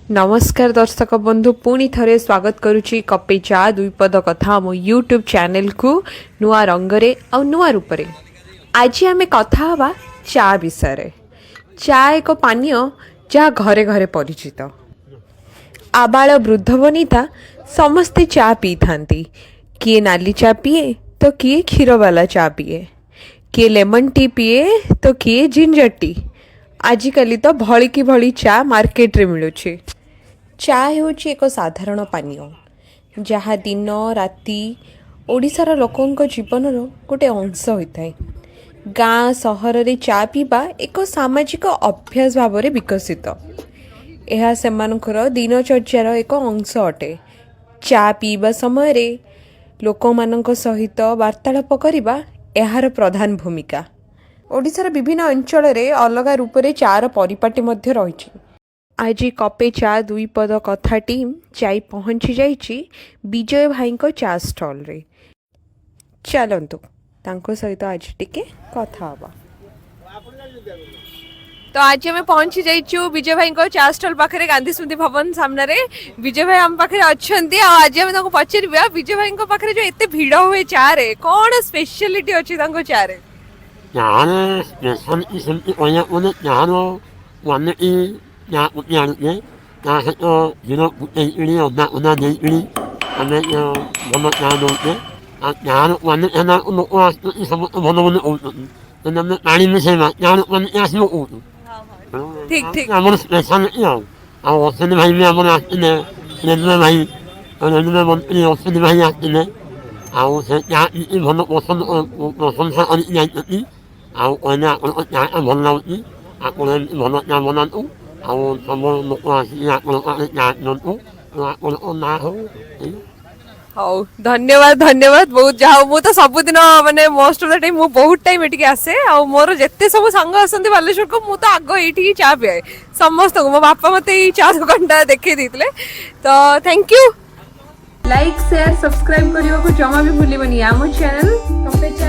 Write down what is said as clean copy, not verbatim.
नमस्कार दर्शक बंधु पुणी थरे स्वागत करुच्ची कपे चा दुईपद कथा मो यूट्यूब चैनल को नुआ रंगरे आ नुआ रूपरे। आज आमे कथा हवा चा विषय। चा एक पानीय जहाँ घरे घरे परिचित। आबाल वृद्ध वनिता समस्ते चा पी थांती। किए नाली चा पिए तो किए क्षीर वाला चा पिए, किए लेमन टी पिए तो किए जिंजर टी। आजिकली तो भली की भली चा मार्केट रे मिलुछि। चा हेउछि एक साधारण पानीय जहाँ दिन राति ओडिशार लोकंक जीवनर गोटे अंश होता है। गाँ सहर रे चा पीवा एक सामाजिक अभ्यास भाव में विकसित। यह सेमानकर दिनचर्यार एक अंश अटे। चा पीवा समय रे लोकमानंक सहित वार्तालाप करिबा एहार प्रधान भूमिका। ओडिशार विभिन्न अंचल रे अलग रूप रे चार परिपाटी मध्य रहिछि। आज कपे चा दुई पद कथा टीम जाई पहुंची जाइछि विजय भाई को चा स्टॉल रे। चलंतु तांको सहित आज टिके कथा हबा। तो आज हमें पहुंची जाइछु विजय भाई को चा स्टॉल पाखरे गांधी स्मृति भवन सामने रे। विजय भाई हम पाखरे अछंती आ आज हम तांको पचरिबा विजय भाई को पाखरे जो एते भीड़ होए चा रे कोन स्पेशलिटी अछि तांको चा रे। ഞാന് സ്പെഷ്യൽ ഒന്നെ ഞാനോ വന്നിട്ട് ഞാൻ കുട്ടിയാണെങ്കിൽ ഞാൻ ഇതിനോ കുട്ടി ഒന്നാ നെയ്ക്കിളി അങ്ങനെ വന്ന ഞാൻ നോക്കി ഞാൻ വന്ന് എന്നാൽ ഈ സമയത്ത് വന്ന് ഓടുന്നു നമ്മൾ നാണിന്ന് ചെയ്യുക ഞാൻ വന്ന് ഗ്യാസിൽ ഓടും നമ്മൾ സ്പെഷ്യാലിറ്റിയാവും ആ ഓസ്ട്രേലിയ ഭായി നമ്മൾ ആക്കില്ലേ നെല്ലുമ ഭായി നെല്ലുമ മന്ത്രി ഓസ്ട്രേലിയ ഭായി ആക്കില്ലേ ଆଉ ସେ ଚା ଭଲ ପ୍ରଶଂସା କରିକି ଯାଇଛନ୍ତି। ଆଉ କହିଲେ ଆପଣ ଚା ଭଲ ଲାଗୁଛି, ଆପଣ ଭଲ ଚା ବନାନ୍ତୁ, ଆଉ ସବୁ ଲୋକ ଆସିକି ଆପଣଙ୍କ ଆଡ଼େ ଚା ନିଅନ୍ତୁ, ଆପଣଙ୍କ ନାଁ ହଉ। ହଉ ଧନ୍ୟବାଦ ଧନ୍ୟବାଦ ବହୁତ ଯାହା ହଉ। ମୁଁ ତ ସବୁଦିନ ମାନେ ମୋଷ୍ଟ ଅଫ ଦ ଟାଇମ୍ ମୁଁ ବହୁତ ଟାଇମ୍ ଏଠିକି ଆସେ। ଆଉ ମୋର ଯେତେ ସବୁ ସାଙ୍ଗ ଆସନ୍ତି ବାଲେଶ୍ୱରକୁ ମୁଁ ତ ଆଗ ଏଇଠିକି ଚା ପିଏ ସମସ୍ତଙ୍କୁ। ମୋ ବାପା ମତେ ଏଇ ଚା ଦୋକାନଟା ଦେଖେଇ ଦେଇଥିଲେ। ତ thank you. Like share subscribe करने को जमा भी भूलिबनी आम चैनल कपे चा।